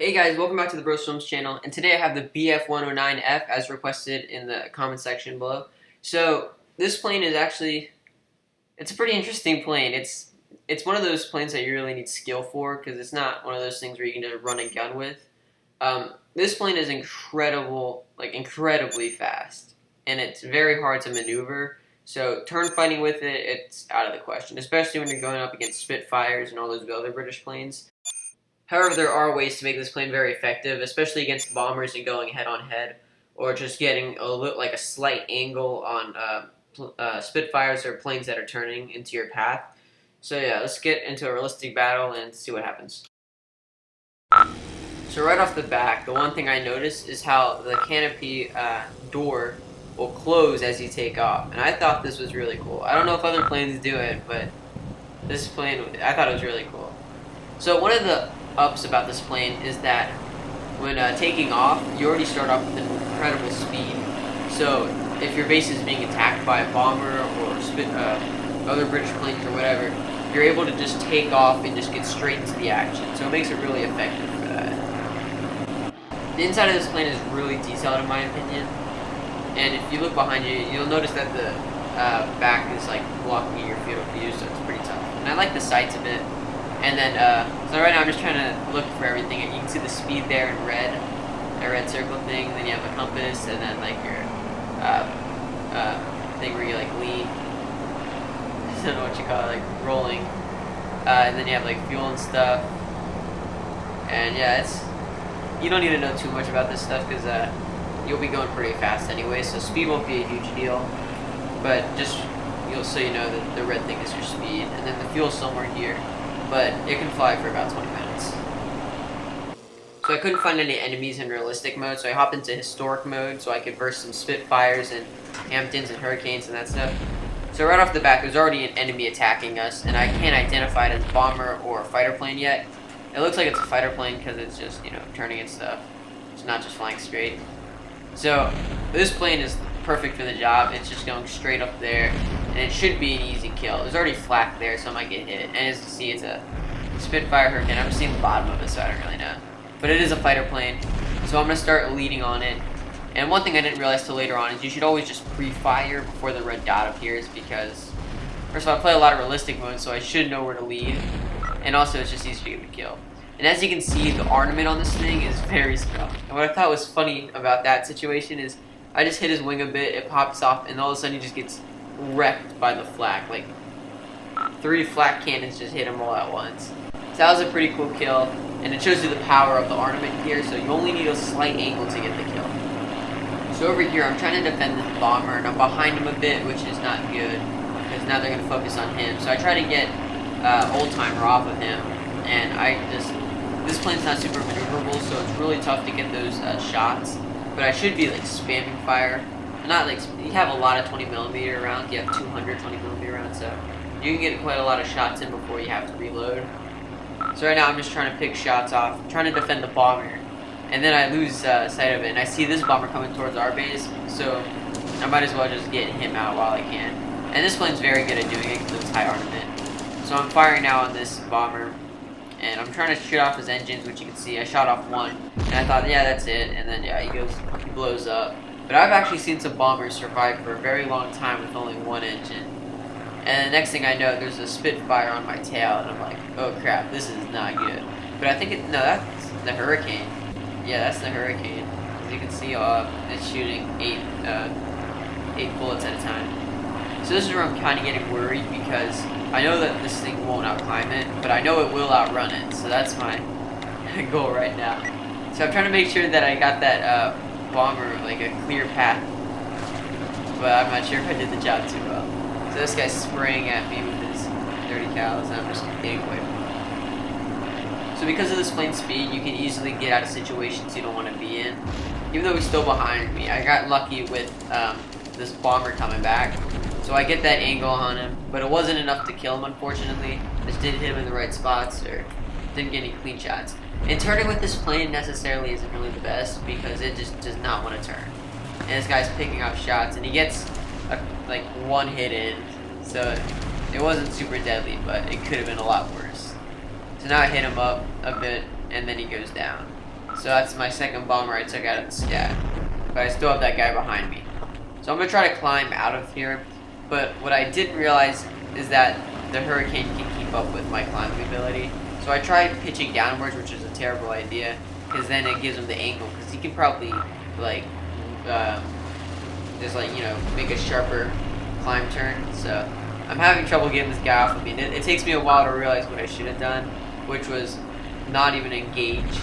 Hey guys, welcome back to the Bros Films channel, and today I have the BF-109-F as requested in the comment section below. So this plane is it's a pretty interesting plane. It's one of those planes that you really need skill for because it's not one of those things where you can just run a gun with. This plane is incredibly fast, and it's very hard to maneuver. So turn fighting with it, it's out of the question, especially when you're going up against Spitfires and all those other British planes. However, there are ways to make this plane very effective, especially against bombers and going head-on-head, or just getting a slight angle on Spitfires or planes that are turning into your path. So yeah, let's get into a realistic battle and see what happens. So right off the bat, the one thing I noticed is how the canopy door will close as you take off, and I thought this was really cool. I don't know if other planes do it, but this plane, I thought it was really cool. So one of the ups about this plane is that when taking off, you already start off with an incredible speed. So if your base is being attacked by a bomber or other British planes or whatever, you're able to just take off and just get straight into the action. So it makes it really effective for that. The inside of this plane is really detailed in my opinion, and if you look behind you, you'll notice that the back is like blocking your field of view, so it's pretty tough. And I like the sights a bit. And then, so right now I'm just trying to look for everything, and you can see the speed there in red, that red circle thing, then you have a compass, and then like your, thing where you like lean, I don't know what you call it, like rolling, and then you have like fuel and stuff, and yeah, you don't need to know too much about this stuff, because, you'll be going pretty fast anyway, so speed won't be a huge deal, but just, so you know that the red thing is your speed, and then the fuel's somewhere here. But it can fly for about 20 minutes. So I couldn't find any enemies in realistic mode, so I hopped into historic mode so I could burst some Spitfires and Hamptons and Hurricanes and that stuff. So right off the bat, there's already an enemy attacking us, and I can't identify it as a bomber or a fighter plane yet. It looks like it's a fighter plane because it's just, turning its stuff. It's not just flying straight. So this plane is perfect for the job. It's just going straight up there, and it should be an easy kill. There's already flak there, so I might get hit. And as you see, it's a Spitfire Hurricane. I'm seeing the bottom of it, so I don't really know. But it is a fighter plane, so I'm going to start leading on it. And one thing I didn't realize till later on is you should always just pre-fire before the red dot appears, because first of all, I play a lot of realistic mode, so I should know where to lead. And also, it's just easier to get the kill. And as you can see, the armament on this thing is very strong. And what I thought was funny about that situation is I just hit his wing a bit, it pops off, and all of a sudden he just gets wrecked by the flak. Like, 3 flak cannons just hit him all at once. So that was a pretty cool kill, and it shows you the power of the armament here, so you only need a slight angle to get the kill. So over here, I'm trying to defend this bomber, and I'm behind him a bit, which is not good, because now they're going to focus on him. So I try to get Old Timer off of him, and this plane's not super maneuverable, so it's really tough to get those shots. But I should be like spamming fire. Not like, you have a lot of 20mm rounds, you have 200 20mm rounds, so you can get quite a lot of shots in before you have to reload. So right now I'm just trying to pick shots off, trying to defend the bomber. And then I lose sight of it, and I see this bomber coming towards our base, so I might as well just get him out while I can. And this plane's very good at doing it because it's high armament. So I'm firing now on this bomber, and I'm trying to shoot off his engines, which you can see. I shot off one, and I thought, yeah, that's it. And then, yeah, he blows up. But I've actually seen some bombers survive for a very long time with only one engine. And the next thing I know, there's a Spitfire on my tail, and I'm like, oh crap, this is not good. But I think no, that's the Hurricane. Yeah, that's the Hurricane. As you can see, it's shooting 8 bullets at a time. So this is where I'm kind of getting worried, because I know that this thing won't outclimb it, but I know it will outrun it, so that's my goal right now. So I'm trying to make sure that I got that bomber like a clear path, but I'm not sure if I did the job too well. So this guy's spraying at me with his 30 cals, and I'm just getting away from him. So because of this plane's speed, you can easily get out of situations you don't want to be in. Even though he's still behind me, I got lucky with this bomber coming back. So I get that angle on him, but it wasn't enough to kill him, unfortunately. Just didn't hit him in the right spots, or didn't get any clean shots. And turning with this plane necessarily isn't really the best, because it just does not want to turn. And this guy's picking off shots, and he gets like one hit in, so it wasn't super deadly, but it could have been a lot worse. So now I hit him up a bit, and then he goes down. So that's my second bomber I took out of the scat. But I still have that guy behind me. So I'm going to try to climb out of here. But what I didn't realize is that the Hurricane can keep up with my climbing ability. So I tried pitching downwards, which is a terrible idea. Because then it gives him the angle. Because he can probably, like, just, like, you know, make a sharper climb turn. So I'm having trouble getting this guy off of me. It takes me a while to realize what I should have done. Which was not even engage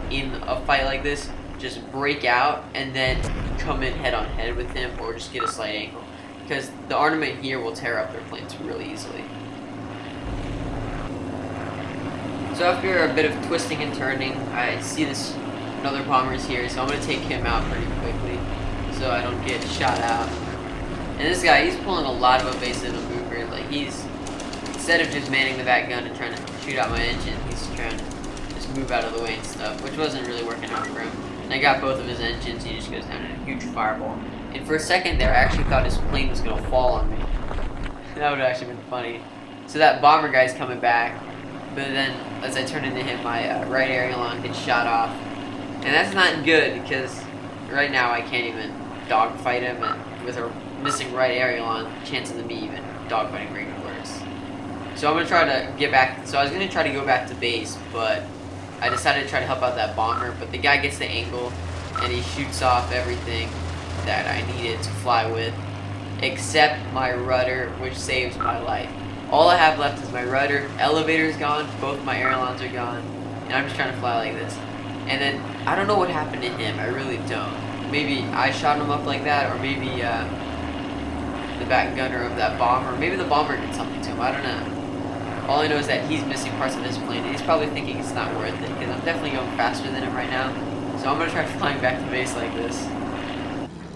in a fight like this. Just break out and then come in head on head with him, or just get a slight angle, because the armament here will tear up their planes really easily. So after a bit of twisting and turning, I see this another bomber's here, so I'm gonna take him out pretty quickly so I don't get shot out. And this guy, he's pulling a lot of evasive maneuver. Like, he's, instead of just manning the back gun and trying to shoot out my engine, he's trying to just move out of the way and stuff, which wasn't really working out for him. And I got both of his engines, he just goes down in a huge fireball. And for a second there, I actually thought his plane was going to fall on me. That would have actually been funny. So that bomber guy's coming back, but then as I turn into him, my right aileron gets shot off. And that's not good, because right now I can't even dogfight him, and with a missing right aileron, chances of me even dogfighting are even worse. So I'm going to try to get back, so I was going to try to go back to base, but I decided to try to help out that bomber, but the guy gets the angle, and he shoots off everything that I needed to fly with, except my rudder, which saves my life. All I have left is my rudder, elevator's gone, both my ailerons are gone, and I'm just trying to fly like this. And then, I don't know what happened to him, I really don't. Maybe I shot him up like that, or maybe the back gunner of that bomber, maybe the bomber did something to him, I don't know. All I know is that he's missing parts of his plane, and he's probably thinking it's not worth it, because I'm definitely going faster than him right now. So I'm going to try flying back to base like this.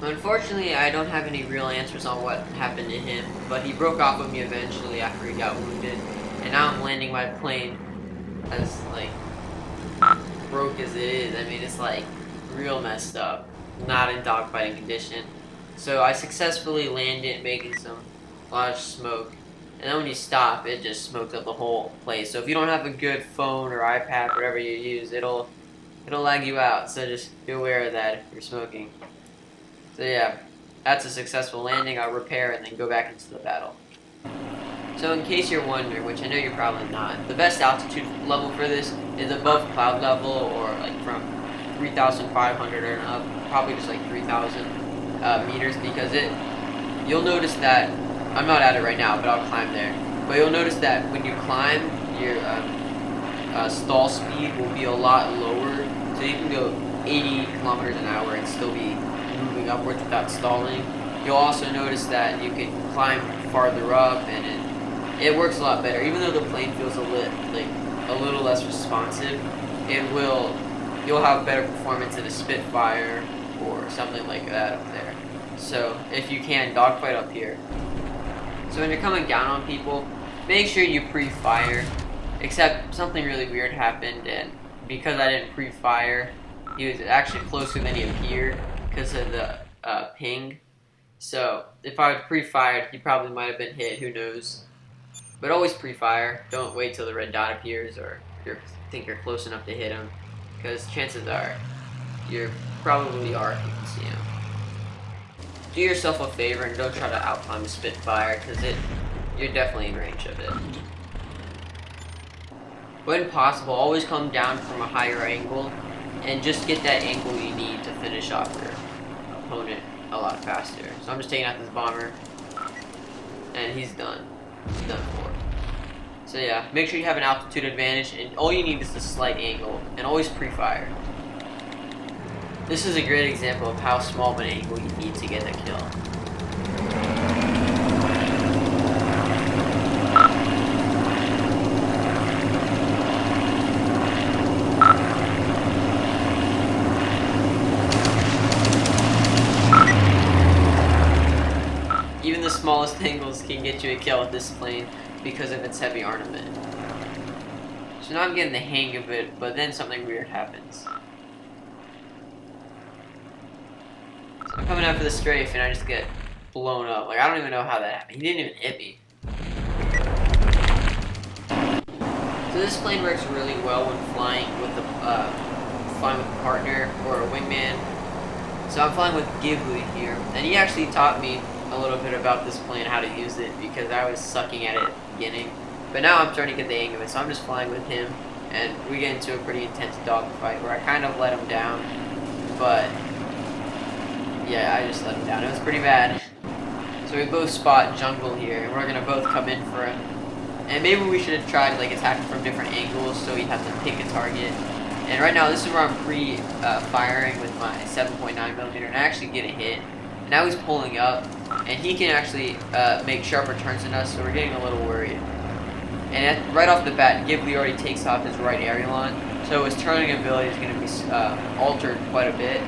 Unfortunately, I don't have any real answers on what happened to him, but he broke off of me eventually after he got wounded. And now I'm landing my plane as, like, broke as it is. I mean, it's, like, real messed up. Not in dogfighting condition. So I successfully landed, making some large smoke. And then when you stop, it just smokes up the whole place. So if you don't have a good phone or iPad, whatever you use, it'll lag you out. So just be aware of that if you're smoking. So yeah, that's a successful landing. I'll repair and then go back into the battle. So in case you're wondering, which I know you're probably not, the best altitude level for this is above cloud level, or like from 3,500 and up, probably just like 3,000 meters, because you'll notice that, I'm not at it right now, but I'll climb there. But you'll notice that when you climb, your stall speed will be a lot lower. So you can go 80 kilometers an hour and still be moving upwards without stalling. You'll also notice that you can climb farther up, and it works a lot better. Even though the plane feels a little less responsive, you'll have better performance in a Spitfire or something like that up there. So if you can, dogfight up here. So when you're coming down on people, make sure you pre-fire. Except something really weird happened, and because I didn't pre-fire, he was actually closer than he appeared because of the ping. So if I had pre-fired, he probably might have been hit, who knows. But always pre-fire. Don't wait till the red dot appears, or you think you're close enough to hit him, because chances are you probably are if you can see him. Do yourself a favor and don't try to outclimb a Spitfire, because you're definitely in range of it. When possible, always come down from a higher angle and just get that angle you need to finish off your opponent a lot faster. So I'm just taking out this bomber, and he's done. He's done for. So yeah, make sure you have an altitude advantage, and all you need is a slight angle, and always pre-fire. This is a great example of how small of an angle you need to get a kill. Even the smallest angles can get you a kill with this plane because of its heavy armament. So now I'm getting the hang of it, but then something weird happens. I'm coming out for the strafe and I just get blown up. Like, I don't even know how that happened. He didn't even hit me. So this plane works really well when flying with the flying with a partner or a wingman. So I'm flying with Ghibli here, and he actually taught me a little bit about this plane, how to use it, because I was sucking at it at the beginning. But now I'm starting to get the hang of it, so I'm just flying with him, and we get into a pretty intense dogfight where I kind of let him down, but yeah, I just let him down. It was pretty bad. So we both spot jungle here, and we're gonna both come in for him. And maybe we should have tried like attacking from different angles, so he'd have to pick a target. And right now, this is where I'm firing with my 7.9mm, and I actually get a hit. And now he's pulling up, and he can actually make sharper turns than us, so we're getting a little worried. And right off the bat, Ghibli already takes off his right aileron, so his turning ability is going to be altered quite a bit.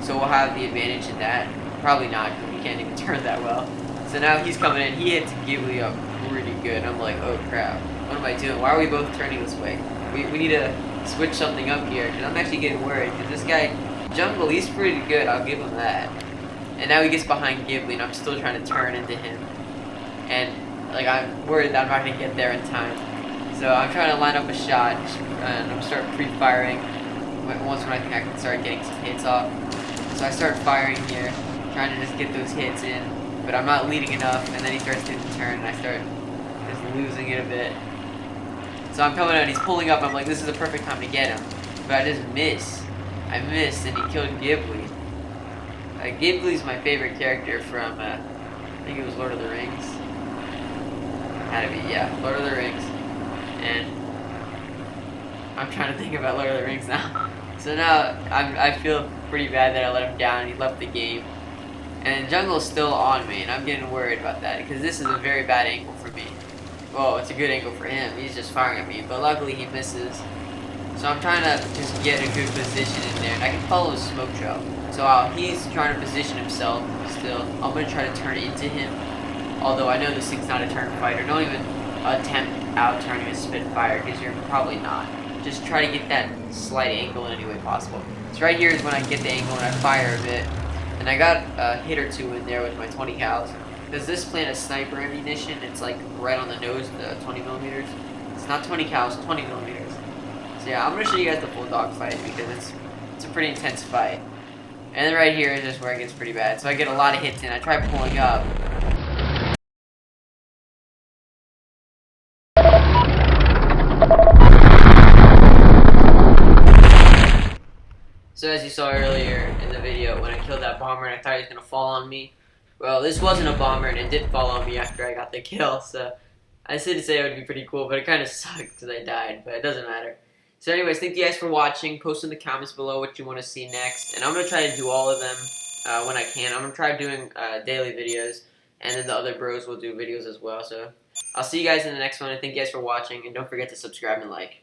So we'll have the advantage in that. Probably not, because he can't even turn that well. So now he's coming in. He hits Ghibli up pretty good. I'm like, oh crap, what am I doing? Why are we both turning this way? We need to switch something up here, because I'm actually getting worried, because this guy, Jungle, he's pretty good, I'll give him that. And now he gets behind Ghibli, and I'm still trying to turn into him. And, like, I'm worried that I'm not going to get there in time. So I'm trying to line up a shot, and I'm starting pre-firing once when I think I can start getting some hits off. So I start firing here, trying to just get those hits in, but I'm not leading enough, and then he starts doing the turn, and I start just losing it a bit. So I'm coming out, and he's pulling up, I'm like, this is the perfect time to get him. But I just miss. I missed, and he killed Ghibli. Ghibli's my favorite character from, I think it was Lord of the Rings. Had to be, yeah, Lord of the Rings. And I'm trying to think about Lord of the Rings now. So now I feel pretty bad that I let him down, and he left the game. And Jungle's still on me, and I'm getting worried about that, because this is a very bad angle for me. Well, it's a good angle for him. He's just firing at me, but luckily he misses. So I'm trying to just get a good position in there, and I can follow his smoke trail. So while he's trying to position himself still, I'm going to try to turn into him. Although I know this thing's not a turn fighter. Don't even attempt out-turning a Spitfire, because you're probably not. Just try to get that slight angle in any way possible. So right here is when I get the angle and I fire a bit. And I got a hit or two in there with my 20 cals. Because this plane has sniper ammunition, it's like right on the nose, the 20mm. It's not 20 cals, 20mm. So yeah, I'm going to show you guys the full dogfight, because it's a pretty intense fight. And then right here is just where it gets pretty bad. So I get a lot of hits in. I try pulling up. So as you saw earlier in the video, when I killed that bomber and I thought he was going to fall on me, well, this wasn't a bomber, and it did fall on me after I got the kill, so I said to say it would be pretty cool, but it kind of sucked because I died, but it doesn't matter. So anyways, thank you guys for watching. Post in the comments below what you want to see next, and I'm going to try to do all of them when I can. I'm going to try doing daily videos, and then the other bros will do videos as well, so I'll see you guys in the next one, and thank you guys for watching, and don't forget to subscribe and like.